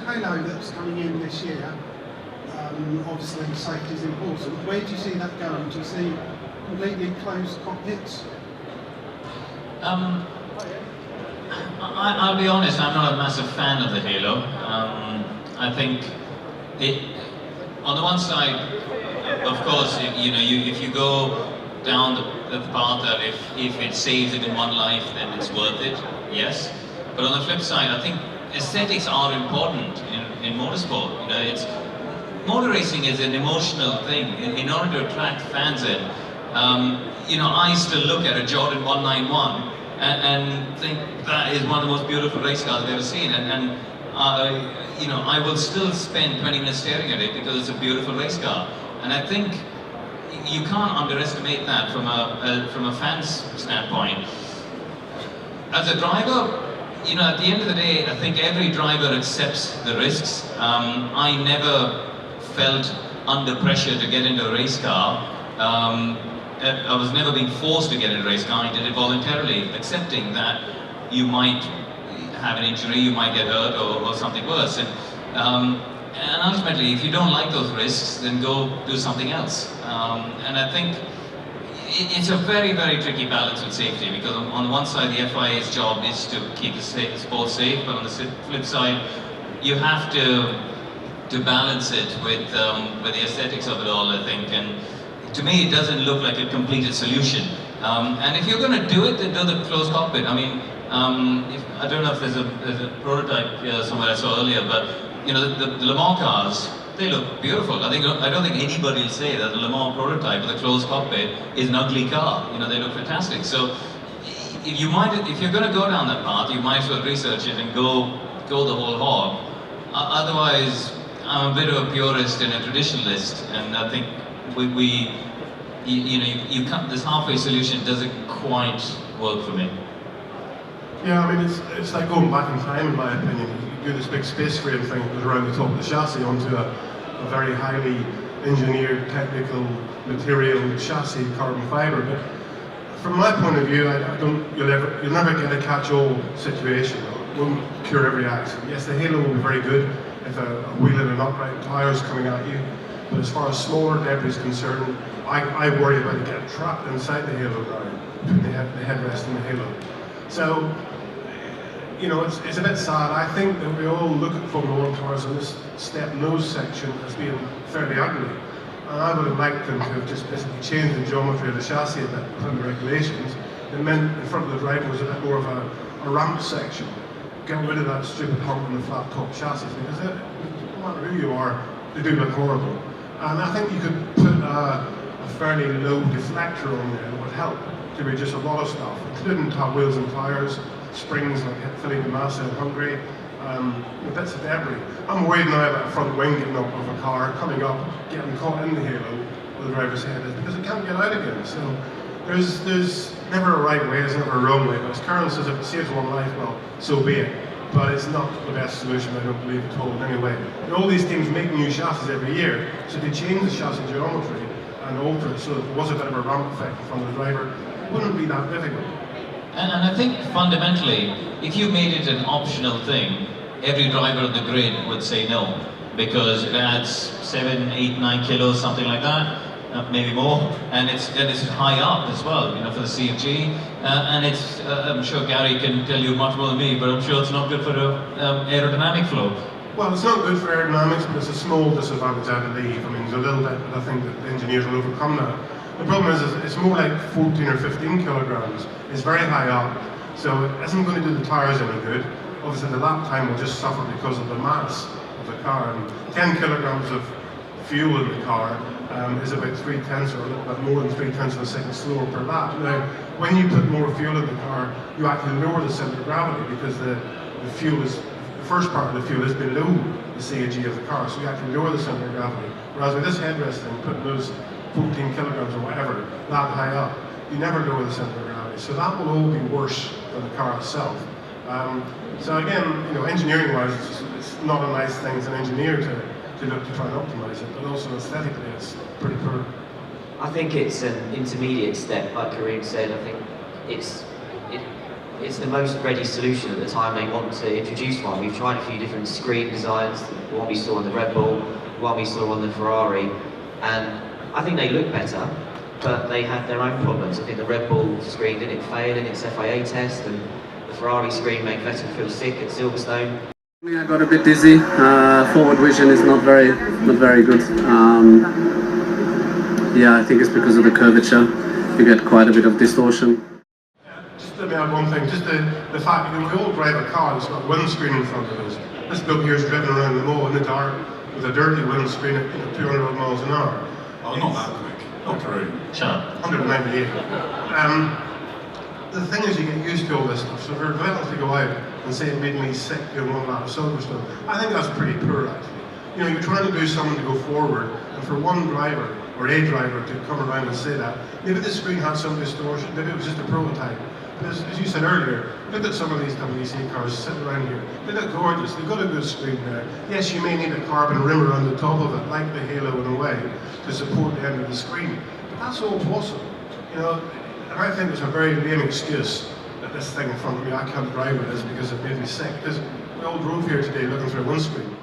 halo that's coming in this year, obviously safety is important. Where do you see that going? Do you see completely closed cockpits? I'll be honest, I'm not a massive fan of the halo. I think on the one side, of course, if you go down the path that if it saves it in one life, then it's worth it, yes. But on the flip side, I think aesthetics are important in motorsport. Motor racing is an emotional thing. In order to attract fans in, I still look at a Jordan 191 and think that is one of the most beautiful race cars I've ever seen. I will still spend 20 minutes staring at it because it's a beautiful race car. And I think you can't underestimate that from a fan's standpoint. As a driver, at the end of the day, I think every driver accepts the risks. I never felt under pressure to get into a race car. I was never being forced to get in a race car. I did it voluntarily, accepting that you might have an injury, you might get hurt, or something worse. And ultimately, if you don't like those risks, then go do something else. And I think it's a very, very tricky balance with safety, because on the one side, the FIA's job is to keep the sport safe, but on the flip side, you have to balance it with the aesthetics of it all, I think. And to me, it doesn't look like a completed solution. And if you're going to do it, then do the closed cockpit. I mean, I don't know if there's a prototype somewhere I saw earlier, but the Le Mans cars, they look beautiful. I don't think anybody will say that the Le Mans prototype with a closed cockpit is an ugly car. They look fantastic. So if you're going to go down that path, you might as well research it and go the whole hog. Otherwise, I'm a bit of a purist and a traditionalist, and I think this halfway solution doesn't quite work for me. Yeah, I mean, it's like going back in time, in my opinion. You do this big space frame thing that goes around the top of the chassis onto a very highly engineered, technical material chassis, carbon fibre. But from my point of view, you'll never get a catch-all situation. It won't cure every accident. Yes, the halo will be very good if a wheel and an upright tyre is coming at you. But as far as smaller debris is concerned, I worry about it getting trapped inside the halo now, between the headrest and the halo. So, it's a bit sad. I think that we all look at Formula 1 cars on this step nose section as being fairly ugly. And I would have liked them to have just basically changed the geometry of the chassis a bit within the regulations. It meant in front of the driver was a bit more of a ramp section. Get rid of that stupid hump in the flat top chassis, because no matter who you are, they do look horrible. And I think you could put a fairly low deflector on there that would help to reduce a lot of stuff, including top wheels and tyres, springs like Philippe Massa in Hungary, bits of debris. I'm worried now about a front wing getting up of a car, coming up, getting caught in the halo where the driver's head is, because it can't get out again. So there's never a right way, there's never a wrong way. But as Karun says, if it saves one life, well, so be it. But it's not the best solution, I don't believe at all, in any way. And all these teams make new chassis every year, so they change the chassis geometry and alter it so that there was a bit of a ramp effect in front of the driver. It wouldn't be that difficult. And I think fundamentally, if you made it an optional thing, every driver on the grid would say no, because it adds 7, 8, 9 kilos, something like that, maybe more, and it's high up as well, for the CFG, and it's I'm sure Gary can tell you much more than me, but I'm sure it's not good for the aerodynamic flow. Well, it's not good for aerodynamics, but it's a small disadvantage, I believe. I mean, there's a little bit, but I think that the engineers will overcome that. The problem is it's more like 14 or 15 kilograms. It's very high up, so it isn't going to do the tyres any good. Obviously, the lap time will just suffer because of the mass of the car. And 10 kilograms of fuel in the car is about 3/10 or a little bit more than 3/10 of a second slower per lap. Now, when you put more fuel in the car, you actually lower the centre of gravity, because the first part of the fuel is below the CAG of the car, so you actually lower the centre of gravity. Whereas with this headrest thing, putting those 14 kilograms or whatever that high up, you never lower the centre of gravity. So that will all be worse than the car itself. So again, engineering-wise, it's not a nice thing as an engineer to look to try and optimise it, but also aesthetically, it's pretty poor. I think it's an intermediate step, like Karun said. I think it's the most ready solution at the time they want to introduce one. We've tried a few different screen designs, the one we saw on the Red Bull, the one we saw on the Ferrari, and I think they look better, but they had their own problems. I think the Red Bull screen didn't fail in its FIA test, and the Ferrari screen made Vettel feel sick at Silverstone. I got a bit dizzy. Forward vision is not very good. Yeah, I think it's because of the curvature. You get quite a bit of distortion. Just let me add one thing, just the fact that we all drive a car that's got windscreen in front of us. This bloke here's driven around the mall in the dark with a dirty windscreen at 200 odd miles an hour. Oh, not that quick. Not Karun. Sure. 198. The thing is, you get used to all this stuff. So for Vettel to go out and say it made me sick doing one lap of Silverstone, I think that's pretty poor, actually. You know, you're trying to do something to go forward, and for one driver or a driver to come around and say that, maybe the screen had some distortion, maybe it was just a prototype. But as you said earlier, look at some of these WEC cars sitting around here. They look gorgeous, they've got a good screen there. Yes, you may need a carbon rim around the top of it, like the Halo in a way, to support the end of the screen. But that's all possible. You know, and I think it's a very lame excuse that this thing in front of me, I can't drive with this because it made me sick. Because we all drove here today looking through a windscreen.